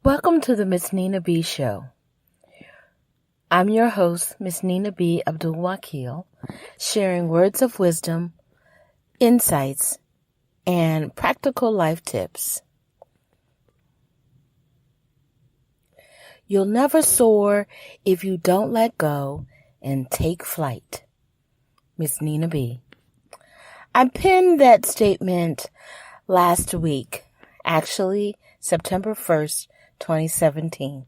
Welcome to the Miss Nina B. Show. I'm your host, Miss Nina B. Abdul-Wakeel, sharing words of wisdom, insights, and practical life tips. You'll never soar if you don't let go and take flight. Miss Nina B. I penned that statement last week, actually September 1st, 2017.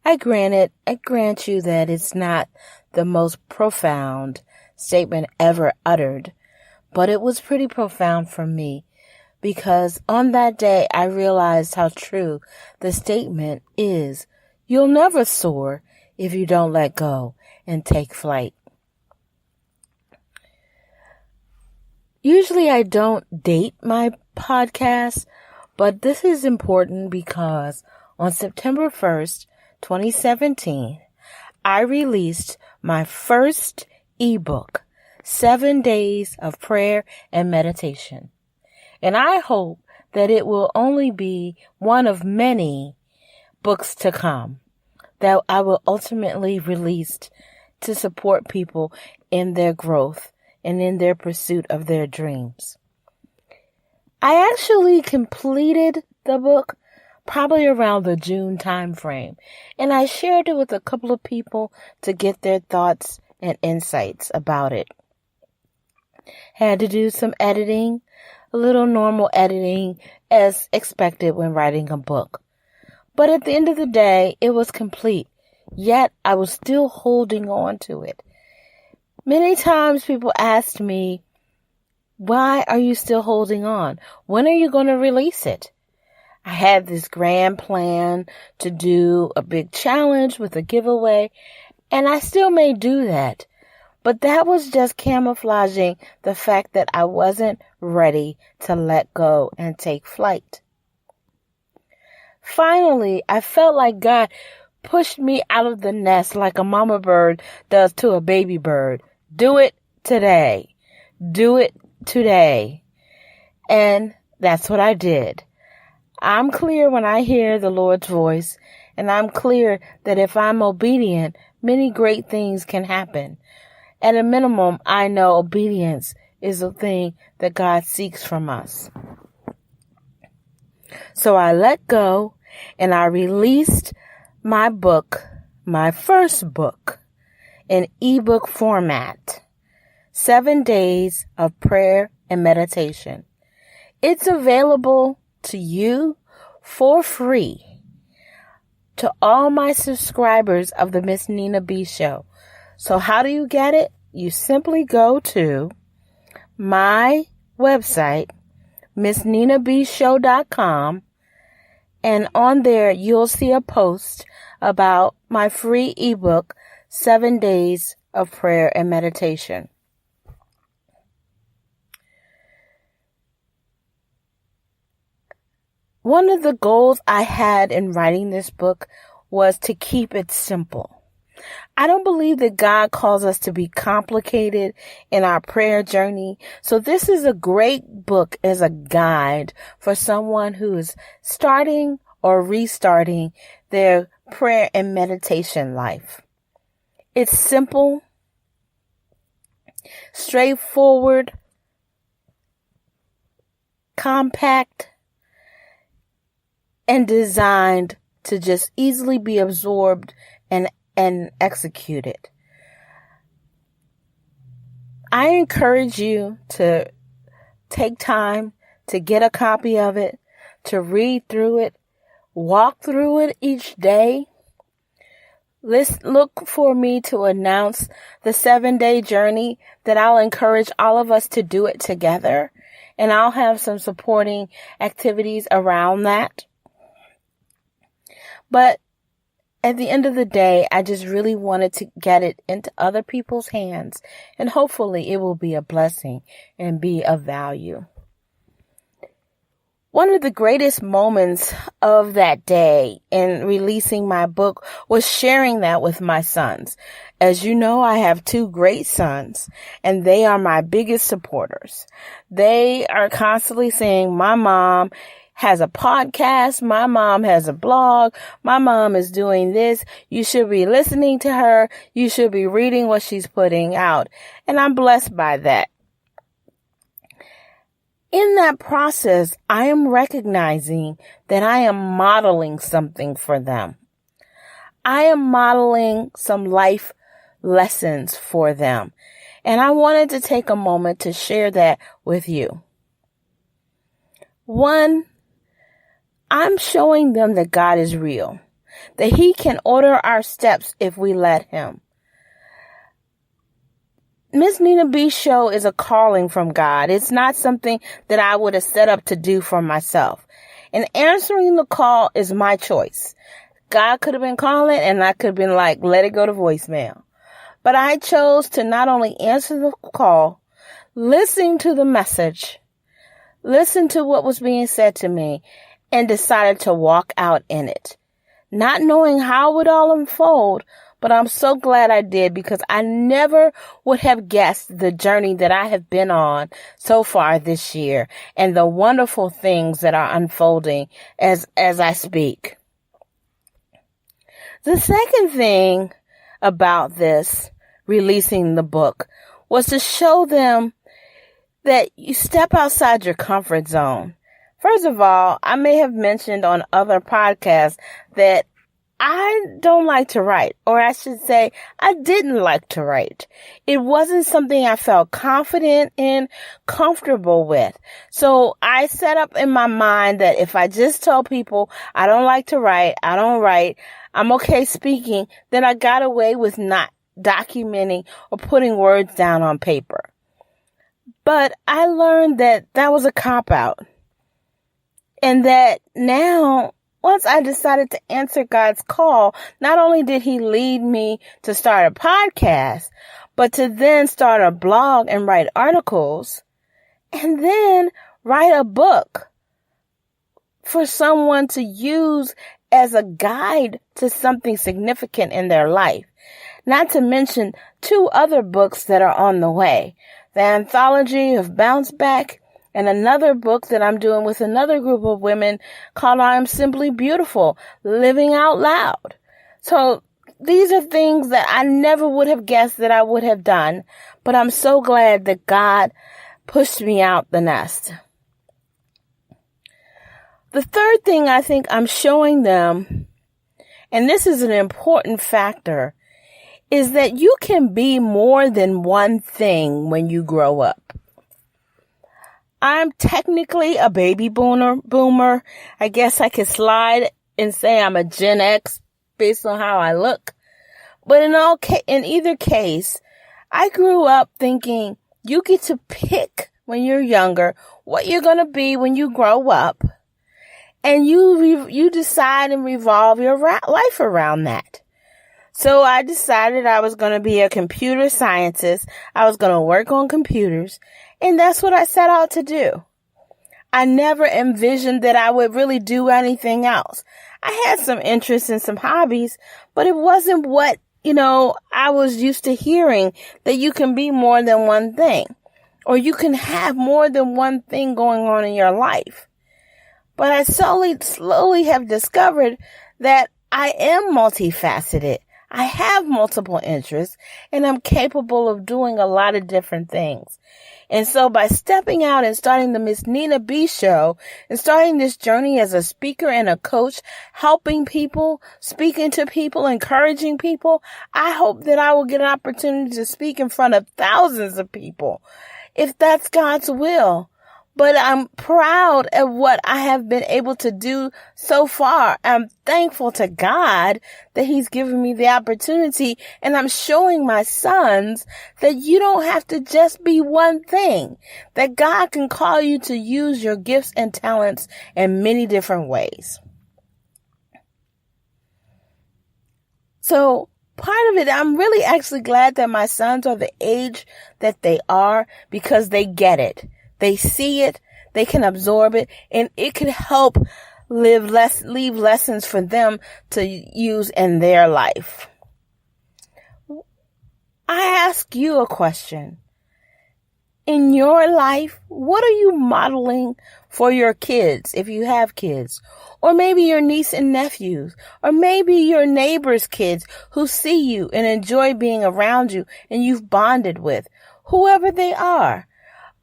I grant you that it's not the most profound statement ever uttered, but it was pretty profound for me because on that day I realized how true the statement is. You'll never soar if you don't let go and take flight. Usually I don't date my podcast, but this is important because on September 1st, 2017, I released my first ebook, 7 Days of Prayer and Meditation. And I hope that it will only be one of many books to come that I will ultimately release to support people in their growth and in their pursuit of their dreams. I actually completed the book probably around the June time frame, and I shared it with a couple of people to get their thoughts and insights about it. Had to do some editing, a little normal editing as expected when writing a book. But at the end of the day, it was complete, yet I was still holding on to it. Many times people asked me, why are you still holding on? When are you going to release it? I had this grand plan to do a big challenge with a giveaway, and I still may do that. But that was just camouflaging the fact that I wasn't ready to let go and take flight. Finally, I felt like God pushed me out of the nest like a mama bird does to a baby bird. Do it today. Do it today. And that's what I did. I'm clear when I hear the Lord's voice, and I'm clear that if I'm obedient, many great things can happen. At a minimum, I know obedience is a thing that God seeks from us. So I let go and I released my book, my first book, in ebook format, 7 Days of Prayer and Meditation. It's available to you for free to all my subscribers of the Miss Nina B Show. So how do you get it? You simply go to my website, MissNinaBShow.com, and on there you'll see a post about my free ebook, 7 Days of Prayer and Meditation. One of the goals I had in writing this book was to keep it simple. I don't believe that God calls us to be complicated in our prayer journey. So this is a great book as a guide for someone who is starting or restarting their prayer and meditation life. It's simple, straightforward, compact, and designed to just easily be absorbed and executed. I encourage you to take time to get a copy of it, to read through it, walk through it each day. Look for me to announce the 7-day journey that I'll encourage all of us to do it together, and I'll have some supporting activities around that. But at the end of the day, I just really wanted to get it into other people's hands, and hopefully it will be a blessing and be of value. One of the greatest moments of that day in releasing my book was sharing that with my sons. As you know, I have 2 great sons, and they are my biggest supporters. They are constantly saying, my mom has a podcast. My mom has a blog. My mom is doing this. You should be listening to her. You should be reading what she's putting out. And I'm blessed by that. In that process, I am recognizing that I am modeling something for them. I am modeling some life lessons for them. And I wanted to take a moment to share that with you. One, I'm showing them that God is real, that He can order our steps if we let Him. Miss Nina B's show is a calling from God. It's not something that I would have set up to do for myself. And answering the call is my choice. God could have been calling and I could have been like, let it go to voicemail. But I chose to not only answer the call, listen to the message, listen to what was being said to me, and decided to walk out in it. Not knowing how it would all unfold, but I'm so glad I did because I never would have guessed the journey that I have been on so far this year and the wonderful things that are unfolding as I speak. The second thing about this, releasing the book, was to show them that you step outside your comfort zone. First of all, I may have mentioned on other podcasts that I don't like to write, or I should say I didn't like to write. It wasn't something I felt confident in, comfortable with. So I set up in my mind that if I just tell people I don't like to write, I don't write, I'm okay speaking, then I got away with not documenting or putting words down on paper. But I learned that that was a cop-out. And that now, once I decided to answer God's call, not only did He lead me to start a podcast, but to then start a blog and write articles, and then write a book for someone to use as a guide to something significant in their life. Not to mention 2 other books that are on the way. The Anthology of Bounce Back, and another book that I'm doing with another group of women called I Am Simply Beautiful, Living Out Loud. So these are things that I never would have guessed that I would have done, but I'm so glad that God pushed me out the nest. The third thing I think I'm showing them, and this is an important factor, is that you can be more than one thing when you grow up. I'm technically a baby boomer. I guess I could slide and say I'm a Gen X based on how I look. But in either case, I grew up thinking you get to pick when you're younger what you're going to be when you grow up. And you decide and revolve your life around that. So I decided I was going to be a computer scientist. I was going to work on computers. And that's what I set out to do. I never envisioned that I would really do anything else. I had some interests and some hobbies, but it wasn't what, I was used to hearing, that you can be more than one thing, or you can have more than one thing going on in your life. But I slowly have discovered that I am multifaceted. I have multiple interests, and I'm capable of doing a lot of different things. And so by stepping out and starting the Miss Nina B show and starting this journey as a speaker and a coach, helping people, speaking to people, encouraging people, I hope that I will get an opportunity to speak in front of thousands of people, if that's God's will. But I'm proud of what I have been able to do so far. I'm thankful to God that He's given me the opportunity, and I'm showing my sons that you don't have to just be one thing, that God can call you to use your gifts and talents in many different ways. So part of it, I'm really actually glad that my sons are the age that they are, because they get it. They see it, they can absorb it, and it can help leave lessons for them to use in their life. I ask you a question. in your life? What are you modeling for your kids, if you have kids? Or maybe your niece and nephews, or maybe your neighbor's kids who see you and enjoy being around you and you've bonded with, whoever they are.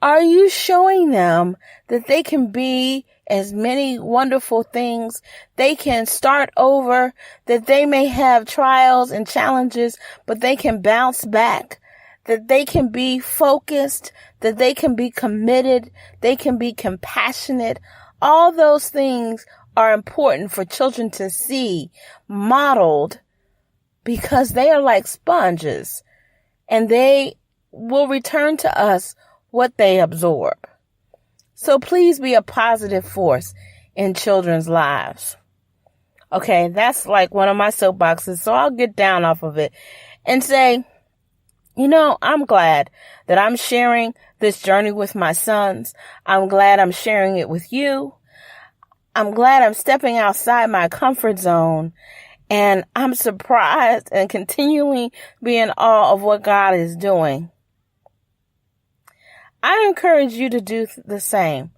Are you showing them that they can be as many wonderful things? They can start over, that they may have trials and challenges, but they can bounce back, that they can be focused, that they can be committed, they can be compassionate. All those things are important for children to see modeled, because they are like sponges and they will return to us what they absorb. So please be a positive force in children's lives. Okay, that's like one of my soapboxes, so I'll get down off of it and say, I'm glad that I'm sharing this journey with my sons. I'm glad I'm sharing it with you. I'm glad I'm stepping outside my comfort zone, and I'm surprised and continually be in awe of what God is doing. I encourage you to do the same.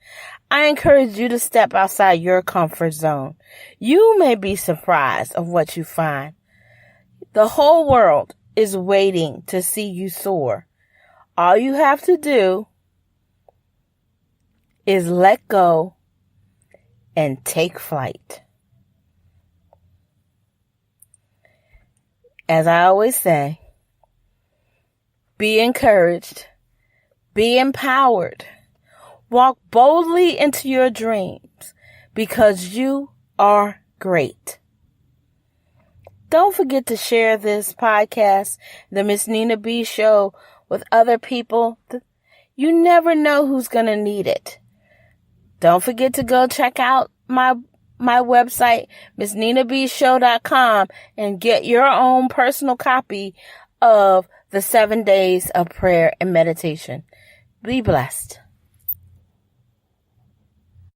I encourage you to step outside your comfort zone. You may be surprised of what you find. The whole world is waiting to see you soar. All you have to do is let go and take flight. As I always say, be encouraged, be empowered, walk boldly into your dreams, because you are great. Don't forget to share this podcast, the Miss Nina B Show, with other people. You never know who's going to need it. Don't forget to go check out my website, MissNinaBShow.com, and get your own personal copy of the 7 days of prayer and meditation. Be blessed.